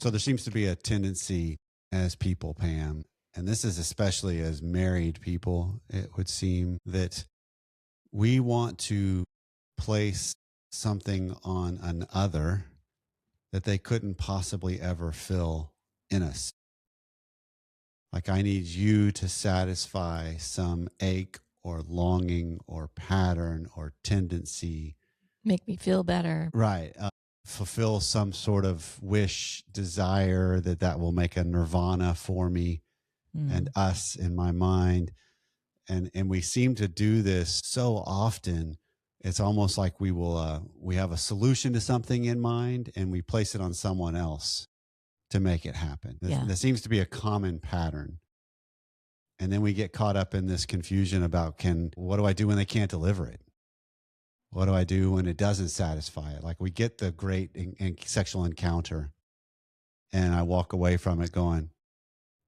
So there seems to be a tendency as people, Pam, and this is especially as married people, it would seem that we want to place something on an other that they couldn't possibly ever fill in us. Like, I need you to satisfy some ache or longing or pattern or tendency. Make me feel better. Right. Fulfill some sort of wish, desire that will make a nirvana for me and us in my mind. And we seem to do this so often. It's almost like we have a solution to something in mind and we place it on someone else to make it happen. Yeah. There seems to be a common pattern. And then we get caught up in this confusion about what do I do when they can't deliver it? What do I do when it doesn't satisfy it? Like, we get the great sexual encounter and I walk away from it going,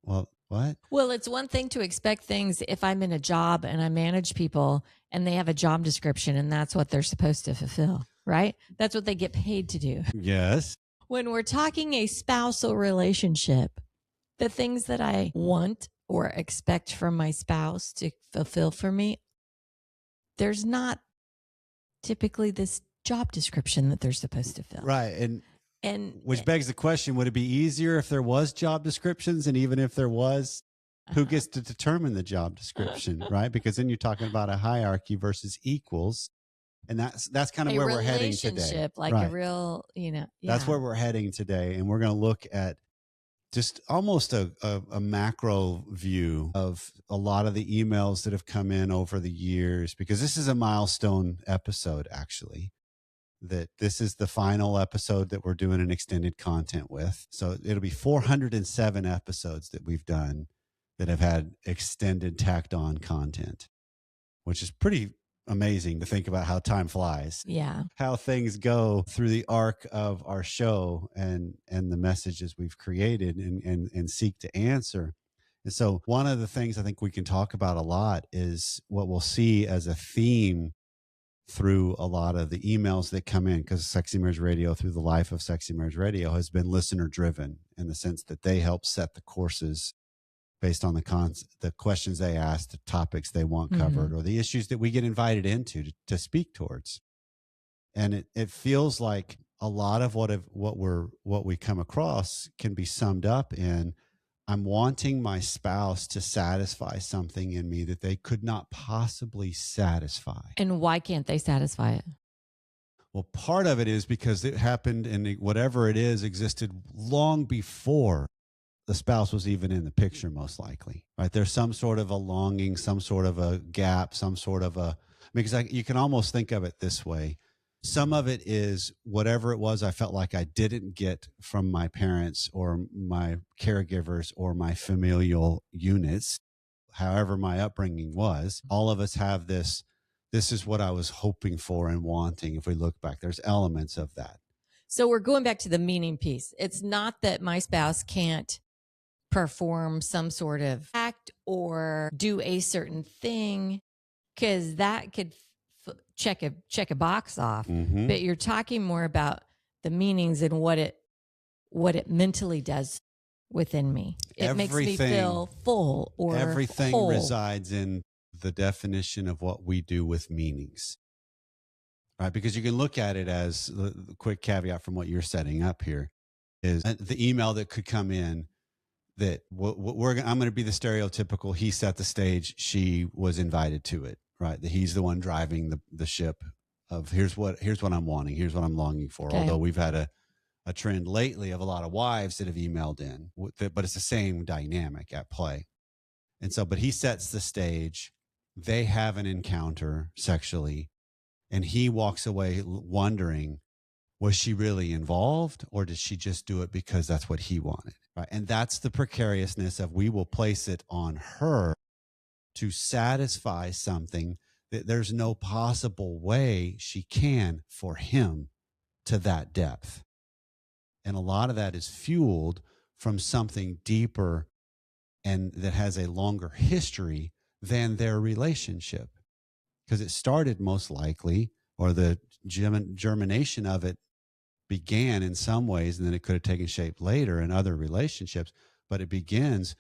well, what? Well, it's one thing to expect things if I'm in a job and I manage people and they have a job description and that's what they're supposed to fulfill, right? That's what they get paid to do. Yes. When we're talking a spousal relationship, the things that I want or expect from my spouse to fulfill for me, there's not typically this job description that they're supposed to fill. Right. And which begs the question, would it be easier if there was job descriptions? And even if there was, who gets to determine the job description, right? Because then you're talking about a hierarchy versus equals. And that's kind of where we're heading today. Like right. A real, That's where we're heading today. And we're going to look at just almost a macro view of a lot of the emails that have come in over the years, because this is a milestone episode, actually, that this is the final episode that we're doing an extended content with. So it'll be 407 episodes that we've done that have had extended tacked on content, which is pretty amazing to think about how time flies. Yeah. How things go through the arc of our show and the messages we've created and seek to answer. And so one of the things I think we can talk about a lot is what we'll see as a theme through a lot of the emails that come in, because Sexy Marriage Radio, through the life of Sexy Marriage Radio, has been listener driven in the sense that they help set the courses based on the questions they ask, the topics they want covered, or the issues that we get invited into to speak towards. And it feels like a lot of what we come across can be summed up in, I'm wanting my spouse to satisfy something in me that they could not possibly satisfy. And why can't they satisfy it? Well, part of it is because it happened, and whatever it is existed long before the spouse was even in the picture, most likely, right? There's some sort of a longing, some sort of a gap, some sort of because you can almost think of it this way. Some of it is whatever it was I felt like I didn't get from my parents or my caregivers or my familial units, however my upbringing was. All of us have this is what I was hoping for and wanting. If we look back, there's elements of that. So we're going back to the meaning piece. It's not that my spouse can't perform some sort of act or do a certain thing, because that could check a box off. But you're talking more about the meanings and what it mentally does within me. It makes me feel full or everything whole. Resides in the definition of what we do with meanings, right? Because you can look at it as the quick caveat from what you're setting up here is the email that could come in that I'm going to be the stereotypical, he set the stage, she was invited to it, right? That he's the one driving the ship of here's what I'm wanting, here's what I'm longing for. Okay. Although we've had a trend lately of a lot of wives that have emailed in, but it's the same dynamic at play. And so, but he sets the stage, they have an encounter sexually, and he walks away wondering, was she really involved, or did she just do it because that's what he wanted? Right. And that's the precariousness of, we will place it on her to satisfy something that there's no possible way she can for him to that depth. And a lot of that is fueled from something deeper and that has a longer history than their relationship, because it started most likely, or the germination of it began in some ways, and then it could have taken shape later in other relationships, but it begins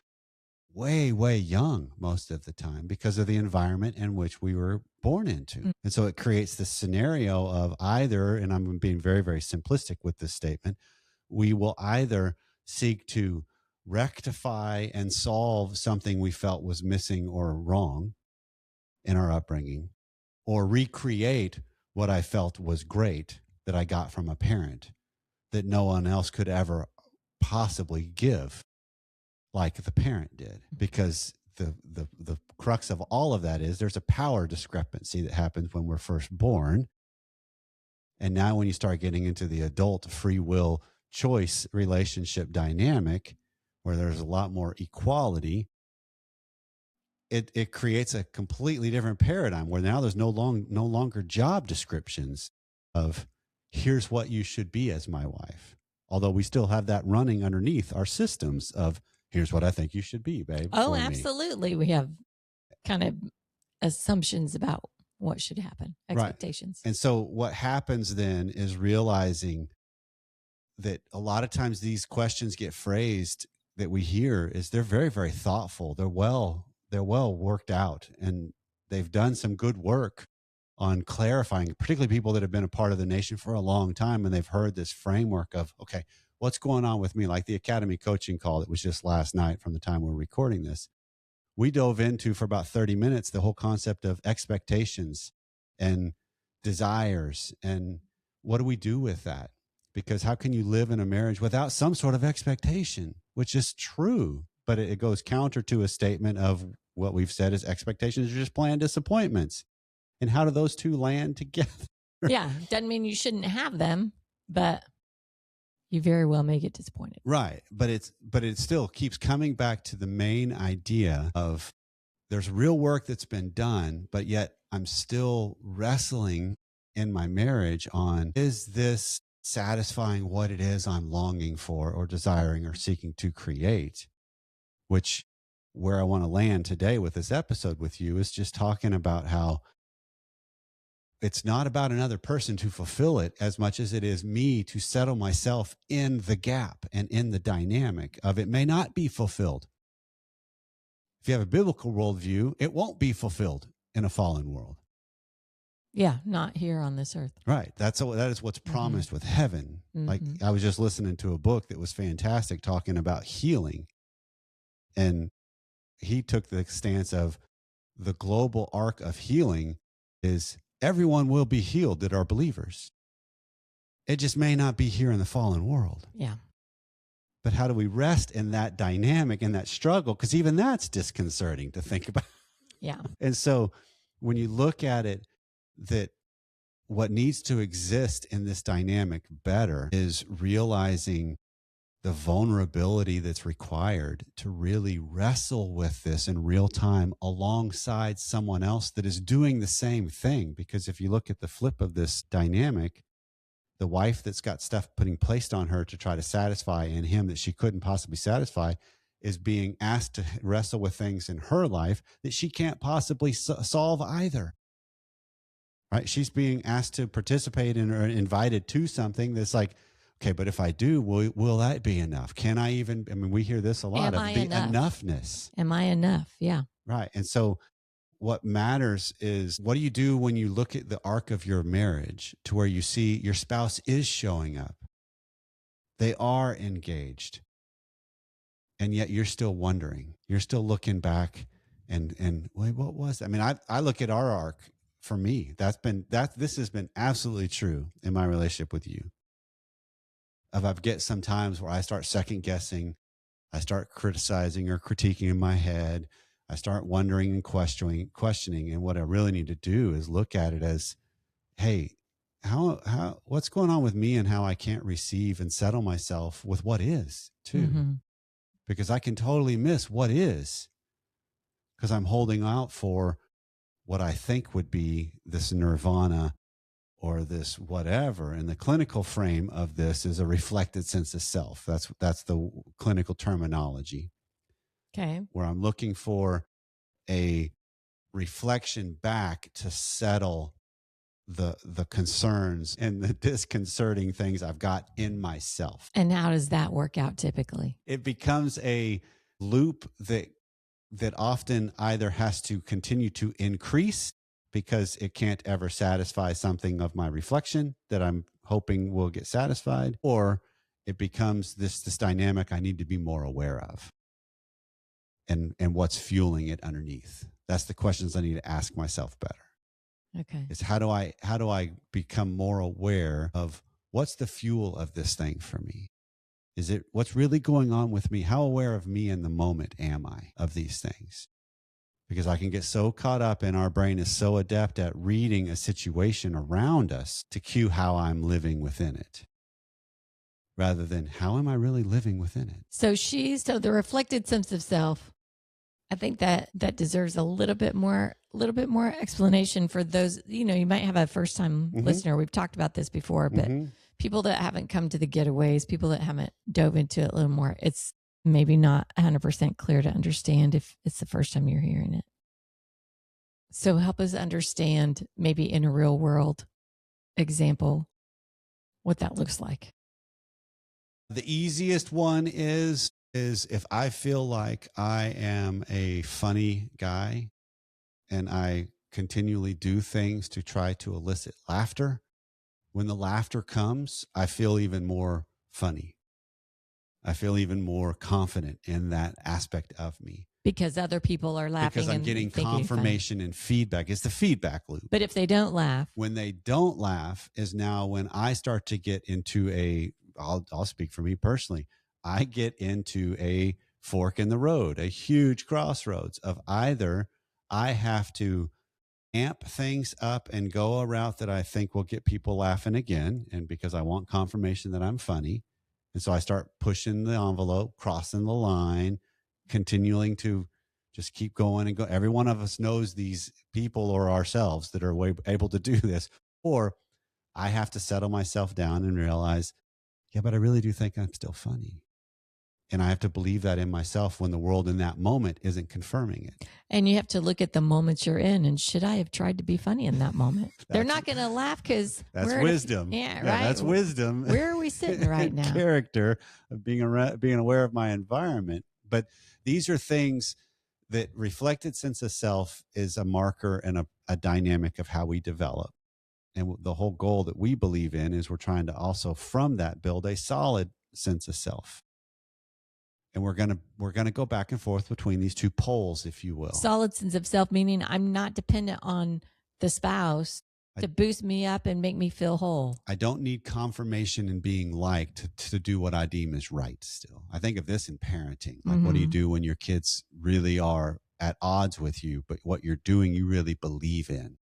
way, way young most of the time because of the environment in which we were born into. And so it creates this scenario of either, and I'm being very, very simplistic with this statement, we will either seek to rectify and solve something we felt was missing or wrong in our upbringing, or recreate what I felt was great that I got from a parent that no one else could ever possibly give like the parent did. Because the crux of all of that is there's a power discrepancy that happens when we're first born. And now when you start getting into the adult free will choice relationship dynamic, where there's a lot more equality, it creates a completely different paradigm where now there's no longer job descriptions of here's what you should be as my wife. Although we still have that running underneath our systems of here's what I think you should be, babe. Oh, absolutely. We have kind of assumptions about what should happen, expectations. Right. And so what happens then is realizing that a lot of times these questions get phrased that we hear is they're very, very thoughtful. They're well worked out, and they've done some good work on clarifying, particularly people that have been a part of the nation for a long time, and they've heard this framework of, okay, what's going on with me? Like the Academy coaching call that was just last night from the time we're recording this. We dove into for about 30 minutes the whole concept of expectations and desires, and what do we do with that? Because how can you live in a marriage without some sort of expectation, which is true, but it goes counter to a statement of what we've said is expectations are just planned disappointments. And how do those two land together? Yeah. Doesn't mean you shouldn't have them, but you very well may get disappointed. Right. But it still keeps coming back to the main idea of there's real work that's been done, but yet I'm still wrestling in my marriage on, is this satisfying what it is I'm longing for or desiring or seeking to create? Which, where I want to land today with this episode with you is just talking about how it's not about another person to fulfill it as much as it is me to settle myself in the gap and in the dynamic of it may not be fulfilled. If you have a biblical worldview, it won't be fulfilled in a fallen world. Yeah, not here on this earth. Right. That is what's promised with heaven. Like I was just listening to a book that was fantastic talking about healing. And he took the stance of the global arc of healing is everyone will be healed that are believers. It just may not be here in the fallen world. Yeah. But how do we rest in that dynamic and that struggle? Because even that's disconcerting to think about. Yeah. And so when you look at it, that what needs to exist in this dynamic better is realizing the vulnerability that's required to really wrestle with this in real time alongside someone else that is doing the same thing. Because if you look at the flip of this dynamic, the wife that's got stuff placed on her to try to satisfy in him that she couldn't possibly satisfy is being asked to wrestle with things in her life that she can't possibly solve either. Right? She's being asked to participate in or invited to something that's like, okay, but if I do, will that be enough? Can I even, I mean, we hear this a lot of the enoughness. Am I enough? Yeah. Right. And so what matters is what do you do when you look at the arc of your marriage to where you see your spouse is showing up? They are engaged. And yet you're still wondering, you're still looking back and wait, what was that? I mean, I look at our arc for me. This has been absolutely true in my relationship with you. I get some times where I start second guessing, I start criticizing or critiquing in my head. I start wondering and questioning. And what I really need to do is look at it as, hey, what's going on with me and how I can't receive and settle myself with what is too, because I can totally miss what is because I'm holding out for what I think would be this nirvana or this whatever. And the clinical frame of this is a reflected sense of self. That's the clinical terminology. Okay. Where I'm looking for a reflection back to settle the concerns and the disconcerting things I've got in myself. And how does that work out typically? It becomes a loop that often either has to continue to increase because it can't ever satisfy something of my reflection that I'm hoping will get satisfied, or it becomes this dynamic I need to be more aware of, and what's fueling it underneath. That's the questions I need to ask myself better. Okay. Is how do I become more aware of what's the fuel of this thing for me? Is it what's really going on with me? How aware of me in the moment am I of these things? Because I can get so caught up, and our brain is so adept at reading a situation around us to cue how I'm living within it, rather than how am I really living within it? So the reflected sense of self, I think that deserves a little bit more explanation for those, you might have a first time listener. We've talked about this before, but people that haven't come to the getaways, people that haven't dove into it a little more, it's maybe not 100% clear to understand if it's the first time you're hearing it. So help us understand, maybe in a real world example, what that looks like. The easiest one is if I feel like I am a funny guy and I continually do things to try to elicit laughter, when the laughter comes, I feel even more funny. I feel even more confident in that aspect of me. Because other people are laughing. Because I'm getting confirmation and feedback. It's the feedback loop. But if they don't laugh. When they don't laugh is now when I start to get into I'll speak for me personally. I get into a fork in the road, a huge crossroads of either I have to amp things up and go a route that I think will get people laughing again, and because I want confirmation that I'm funny. And so I start pushing the envelope, crossing the line, continuing to just keep going and go. Every one of us knows these people or ourselves that are able to do this. Or I have to settle myself down and realize, yeah, but I really do think I'm still funny. And I have to believe that in myself when the world in that moment isn't confirming it. And you have to look at the moments you're in, and should I have tried to be funny in that moment? They're not going to laugh because that's wisdom. Yeah, right. That's wisdom. Where are we sitting right now? Character of being aware of my environment. But these are things that reflected sense of self is a marker and a dynamic of how we develop. And the whole goal that we believe in is we're trying to also from that build a solid sense of self. And we're gonna go back and forth between these two poles, if you will. Solid sense of self, meaning I'm not dependent on the spouse to boost me up and make me feel whole. I don't need confirmation and being liked to do what I deem is right still. I think of this in parenting. Like, what do you do when your kids really are at odds with you, but what you're doing you really believe in?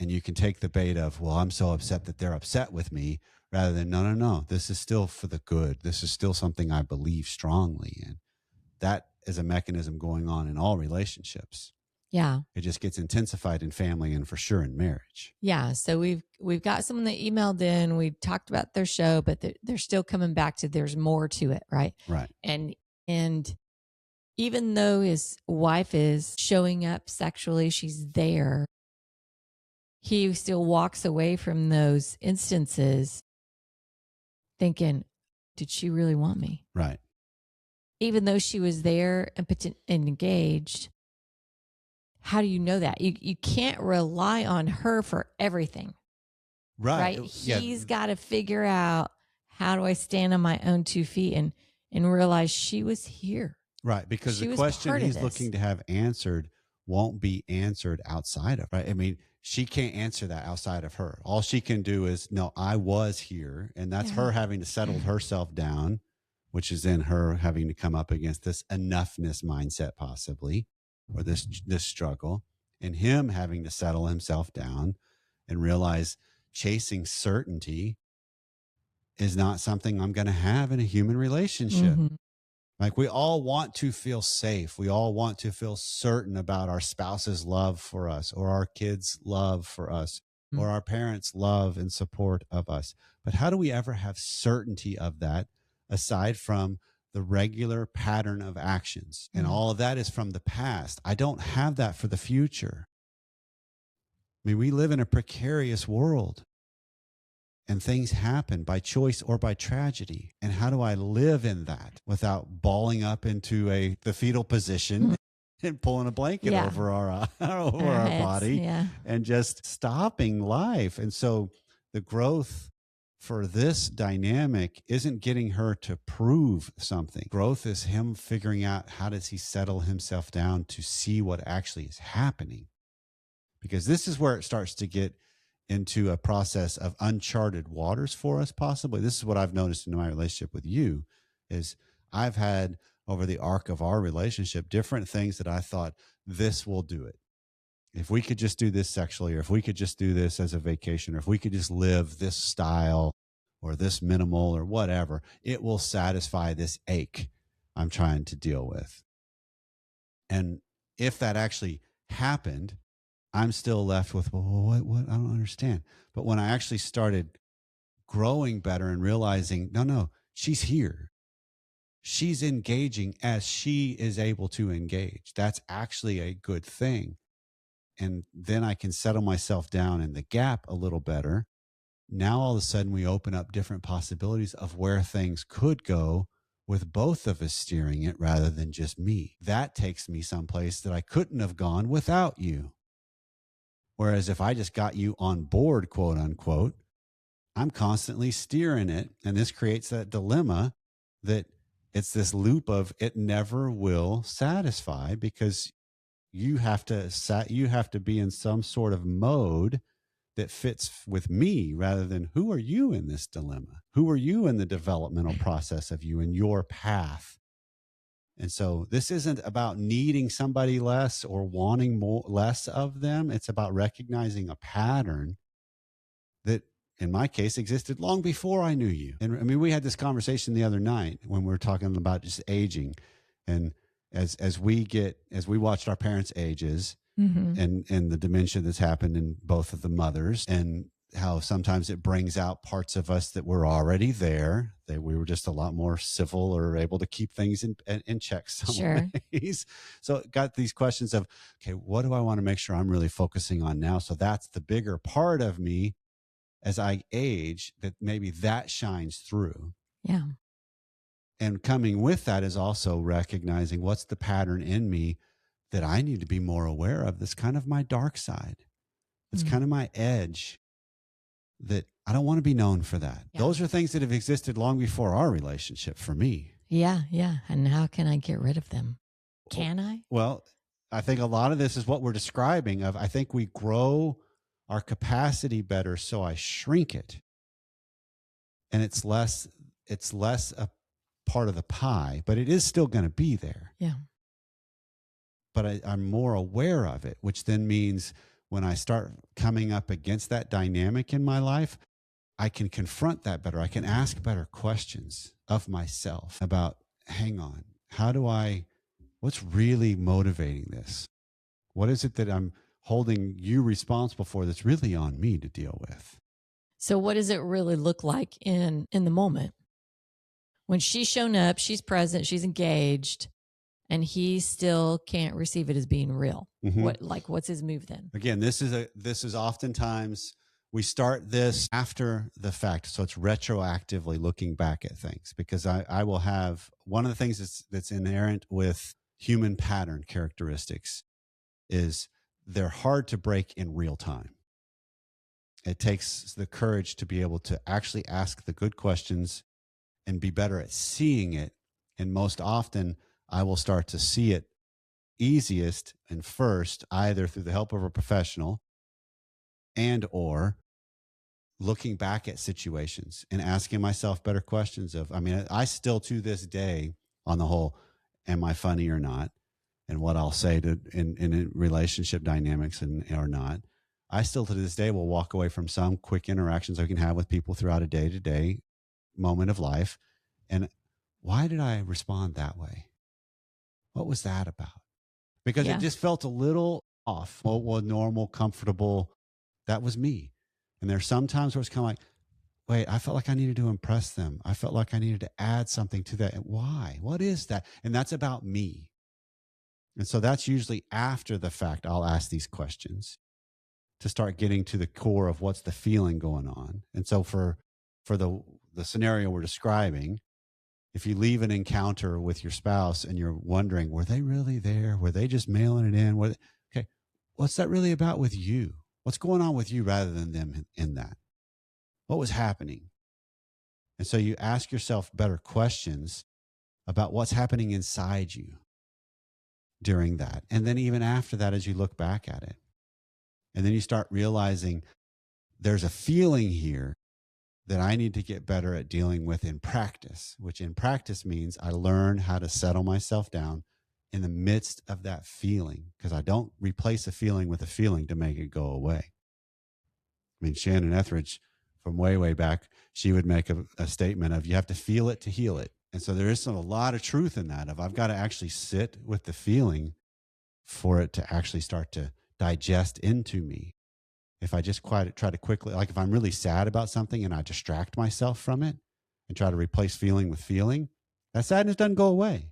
And you can take the bait of, well, I'm so upset that they're upset with me, rather than, no, this is still for the good. This is still something I believe strongly in. That is a mechanism going on in all relationships. Yeah. It just gets intensified in family and for sure in marriage. Yeah. So we've got someone that emailed in, we talked about their show, but they're still coming back to there's more to it. Right. Right. And even though his wife is showing up sexually, she's there, he still walks away from those instances thinking, did she really want me? Right. Even though she was there and engaged, how do you know that? You can't rely on her for everything. Right. He's got to figure out, how do I stand on my own 2 feet and realize she was here. Right. Because the question he's looking to have answered won't be answered outside of, right? I mean, she can't answer that outside of her. All she can do is, no, I was here. And that's her having to settle herself down, which is then her having to come up against this enoughness mindset possibly, or this struggle, and him having to settle himself down and realize chasing certainty is not something I'm going to have in a human relationship. Mm-hmm. Like, we all want to feel safe. We all want to feel certain about our spouse's love for us, or our kids' love for us, or our parents' love and support of us. But how do we ever have certainty of that aside from the regular pattern of actions? And all of that is from the past. I don't have that for the future. I mean, we live in a precarious world and things happen by choice or by tragedy. And how do I live in that without balling up into the fetal position and pulling a blanket Yeah. over over Our our heads, body yeah. and just stopping life? And so the growth for this dynamic isn't getting her to prove something. Growth is him figuring out how does he settle himself down to see what actually is happening. Because this is where it starts to get into a process of uncharted waters for us, possibly. This is what I've noticed in my relationship with you is I've had over the arc of our relationship different things that I thought this will do it. If we could just do this sexually, or if we could just do this as a vacation, or if we could just live this style or this minimal or whatever, it will satisfy this ache I'm trying to deal with. And if that actually happened, I'm still left with, well, what? I don't understand. But when I actually started growing better and realizing, no, she's here. She's engaging as she is able to engage. That's actually a good thing. And then I can settle myself down in the gap a little better. Now, all of a sudden, we open up different possibilities of where things could go with both of us steering it rather than just me. That takes me someplace that I couldn't have gone without you. Whereas if I just got you on board, quote unquote, I'm constantly steering it. And this creates that dilemma that it's this loop of it never will satisfy because you have to be in some sort of mode that fits with me rather than who are you in this dilemma? Who are you in the developmental process of you and your path? And so this isn't about needing somebody less or wanting less of them. It's about recognizing a pattern that, in my case, existed long before I knew you. And I mean, we had this conversation the other night when we were talking about just aging. And as we watched our parents' ages and the dementia that's happened in both of the mothers, and how sometimes it brings out parts of us that were already there, that we were just a lot more civil or able to keep things in check some ways. So it got these questions of, okay, what do I want to make sure I'm really focusing on now? So that's the bigger part of me as I age, that maybe that shines through. Yeah. And coming with that is also recognizing what's the pattern in me that I need to be more aware of. That's kind of my dark side. It's kind of my edge that I don't want to be known for that. Yeah. Those are things that have existed long before our relationship for me. Yeah. Yeah. And how can I get rid of them? Can I? Well, I think a lot of this is what we're describing of, I think we grow our capacity better. So I shrink it. And it's less a part of the pie, but it is still going to be there. Yeah. But I'm more aware of it, which then means when I start coming up against that dynamic in my life, I can confront that better. I can ask better questions of myself about, hang on, what's really motivating this? What is it that I'm holding you responsible for that's really on me to deal with? So what does it really look like in the moment? When she's shown up, she's present, she's engaged, and he still can't receive it as being real. What's his move then? Again, this is oftentimes we start this after the fact. So it's retroactively looking back at things, because I will have one of the things that's inherent with human pattern characteristics is they're hard to break in real time. It takes the courage to be able to actually ask the good questions and be better at seeing it. And most often I will start to see it easiest and first, either through the help of a professional and or looking back at situations and asking myself better questions of, I still to this day on the whole, am I funny or not? And what I'll say in relationship dynamics or not. I still to this day will walk away from some quick interactions I can have with people throughout a day-to-day moment of life. And why did I respond that way? What was that about? Because it just felt a little off. Well, normal, comfortable. That was me. And there's some times where it's kind of like, wait, I felt like I needed to impress them. I felt like I needed to add something to that. And why? What is that? And that's about me. And so that's usually after the fact I'll ask these questions. to start getting to the core of what's the feeling going on. And so for the scenario we're describing, if you leave an encounter with your spouse and you're wondering, were they really there? Were they just mailing it in? Okay, what's that really about with you? What's going on with you rather than them in that? What was happening? And so you ask yourself better questions about what's happening inside you during that. And then even after that, as you look back at it, and then you start realizing there's a feeling here that I need to get better at dealing with in practice, which in practice means I learn how to settle myself down in the midst of that feeling, because I don't replace a feeling with a feeling to make it go away. I mean, Shannon Etheridge from way, way back, she would make a statement of you have to feel it to heal it. And so there is a lot of truth in that of I've got to actually sit with the feeling for it to actually start to digest into me. If I just try to quickly, like if I'm really sad about something and I distract myself from it and try to replace feeling with feeling, that sadness doesn't go away.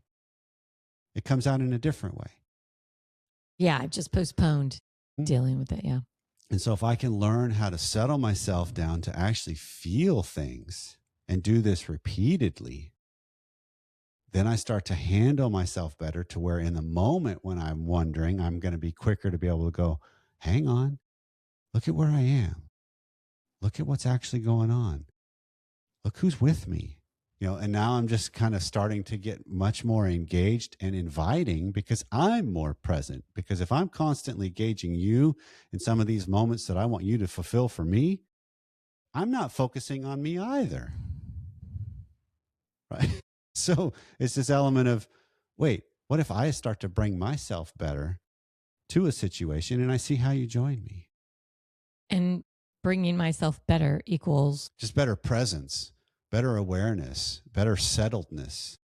It comes out in a different way. Yeah, I've just postponed dealing with it. Yeah. And so if I can learn how to settle myself down to actually feel things and do this repeatedly, then I start to handle myself better to where in the moment when I'm wondering, I'm going to be quicker to be able to go, hang on, look at where I am. Look at what's actually going on. Look who's with me. And now I'm just kind of starting to get much more engaged and inviting because I'm more present. Because if I'm constantly gauging you in some of these moments that I want you to fulfill for me, I'm not focusing on me either. Right? So it's this element of, wait, what if I start to bring myself better to a situation and I see how you join me? And bringing myself better equals just better presence, better awareness, better settledness,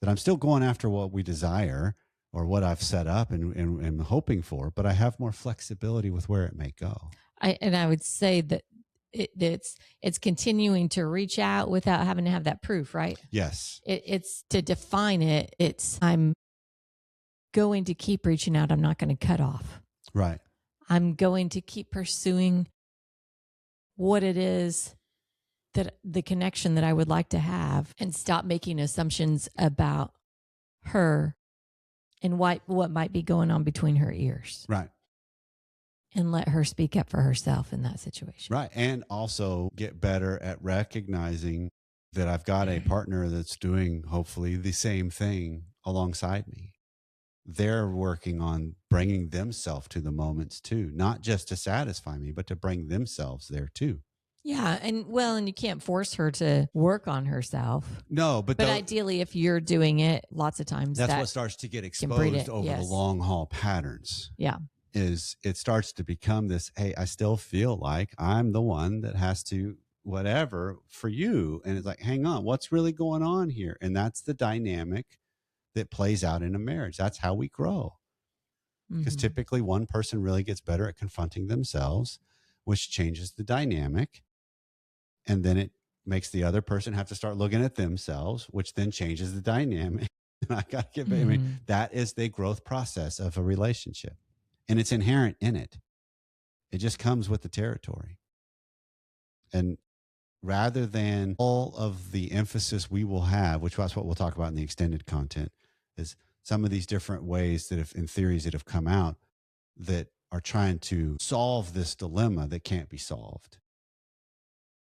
that I'm still going after what we desire or what I've set up and hoping for, but I have more flexibility with where it may go. I would say that it's continuing to reach out without having to have that proof, right? Yes. It's to define it. I'm going to keep reaching out. I'm not going to cut off. Right. I'm going to keep pursuing what it is that the connection that I would like to have and stop making assumptions about her and what might be going on between her ears. Right. And let her speak up for herself in that situation. Right. And also get better at recognizing that I've got a partner that's doing hopefully the same thing alongside me. They're working on bringing themselves to the moments too, not just to satisfy me, but to bring themselves there too. Yeah. And you can't force her to work on herself. No, but ideally, if you're doing it, lots of times that's what starts to get exposed over the long haul patterns. Yeah. Is it starts to become this, hey, I still feel like I'm the one that has to whatever for you. And it's like, hang on, what's really going on here? And that's the dynamic that plays out in a marriage. That's how we grow. Because typically one person really gets better at confronting themselves, which changes the dynamic. And then it makes the other person have to start looking at themselves, which then changes the dynamic. I got to get, I mean, that is the growth process of a relationship. And it's inherent in it. It just comes with the territory. And rather than all of the emphasis we will have, which that's what we'll talk about in the extended content, is some of these different ways that in theories that have come out that are trying to solve this dilemma that can't be solved.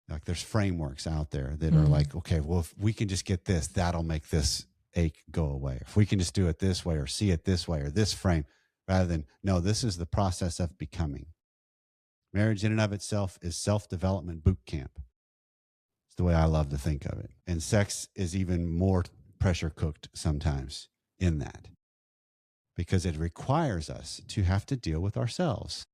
Like there's frameworks out there that are like, okay, well, if we can just get this, that'll make this ache go away. If we can just do it this way or see it this way or this frame, rather than, no, this is the process of becoming. Marriage in and of itself is self-development boot camp. It's the way I love to think of it. And sex is even more pressure cooked sometimes in that, because it requires us to have to deal with ourselves.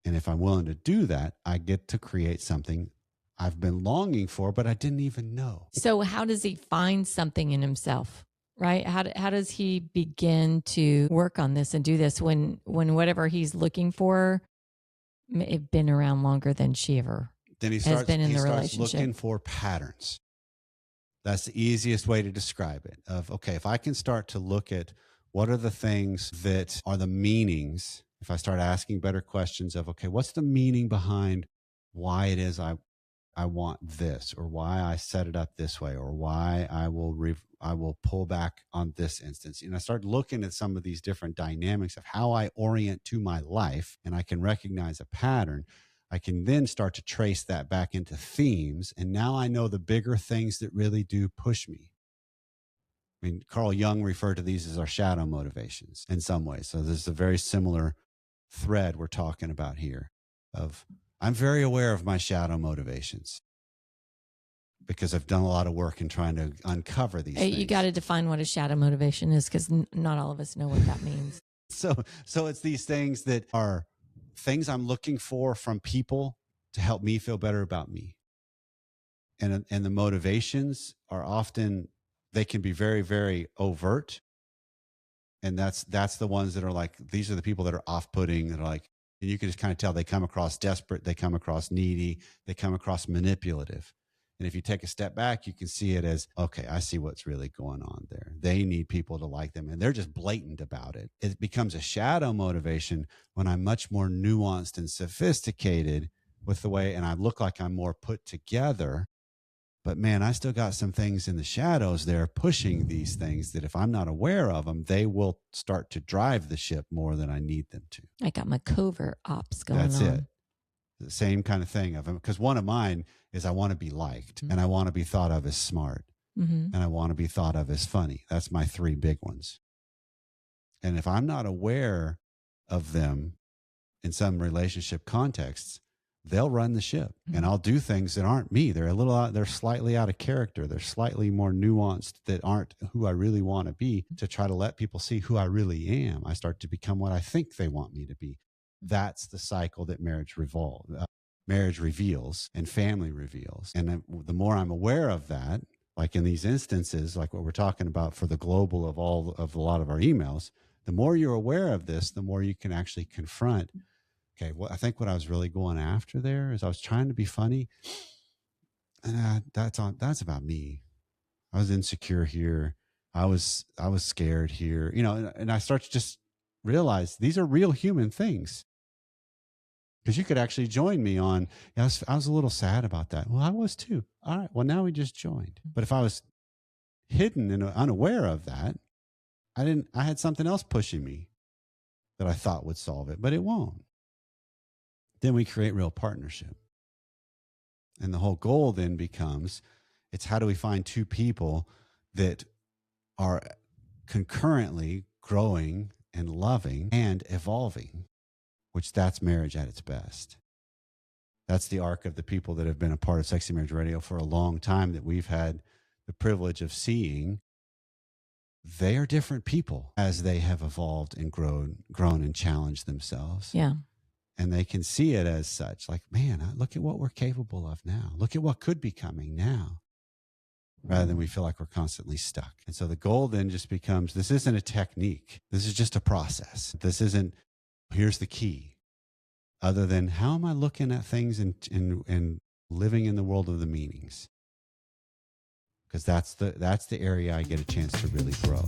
And if I'm willing to do that, I get to create something I've been longing for, but I didn't even know. So how does he find something in himself? Right? How does he begin to work on this and do this when whatever he's looking for may have been around longer than she ever then he starts looking for patterns. That's the easiest way to describe it. Of, okay, if I can start to look at what are the things that are the meanings if I start asking better questions of, okay, what's the meaning behind why it is I want this, or why I set it up this way, or why I will pull back on this instance. I start looking at some of these different dynamics of how I orient to my life, and I can recognize a pattern. I can then start to trace that back into themes. And now I know the bigger things that really do push me. I mean, Carl Jung referred to these as our shadow motivations in some ways. So there's a very similar thread we're talking about here of, I'm very aware of my shadow motivations because I've done a lot of work in trying to uncover these things. You got to define what a shadow motivation is, because not all of us know what that means. So it's these things that are things I'm looking for from people to help me feel better about me. And the motivations are often, they can be very, very overt. And that's the ones that are like, these are the people that are off-putting, that are like, and you can just kind of tell they come across desperate, they come across needy, they come across manipulative. And if you take a step back, you can see it as, okay, I see what's really going on there. They need people to like them, and they're just blatant about it. It becomes a shadow motivation when I'm much more nuanced and sophisticated with the way, and I look like I'm more put together. But man, I still got some things in the shadows there pushing these things that if I'm not aware of them, they will start to drive the ship more than I need them to. I got my covert ops going on. That's it. The same kind of thing of them. Because one of mine is I want to be liked, and I want to be thought of as smart, and I want to be thought of as funny. That's my three big ones. And if I'm not aware of them in some relationship contexts, they'll run the ship, and I'll do things that aren't me. They're slightly out of character. They're slightly more nuanced, that aren't who I really want to be, to try to let people see who I really am. I start to become what I think they want me to be. That's the cycle that marriage reveals and family reveals. And the more I'm aware of that, like in these instances, like what we're talking about for the global of a lot of our emails, the more you're aware of this, the more you can actually confront, okay, well, I think what I was really going after there is I was trying to be funny, and that's about me. I was insecure here. I was scared here, and I start to just realize these are real human things. Because you could actually join me on, I was a little sad about that. Well, I was too. All right. Well, now we just joined. But if I was hidden and unaware of that, I had something else pushing me that I thought would solve it, but it won't. Then we create real partnership. And the whole goal then becomes, it's how do we find two people that are concurrently growing and loving and evolving, which that's marriage at its best. That's the arc of the people that have been a part of Sexy Marriage Radio for a long time that we've had the privilege of seeing. They are different people as they have evolved and grown and challenged themselves. Yeah. And they can see it as such, like, man, look at what we're capable of now. Look at what could be coming now, rather than we feel like we're constantly stuck. And so the goal then just becomes, this isn't a technique. This is just a process. This isn't, here's the key, other than how am I looking at things and living in the world of the meanings? Because that's the area I get a chance to really grow.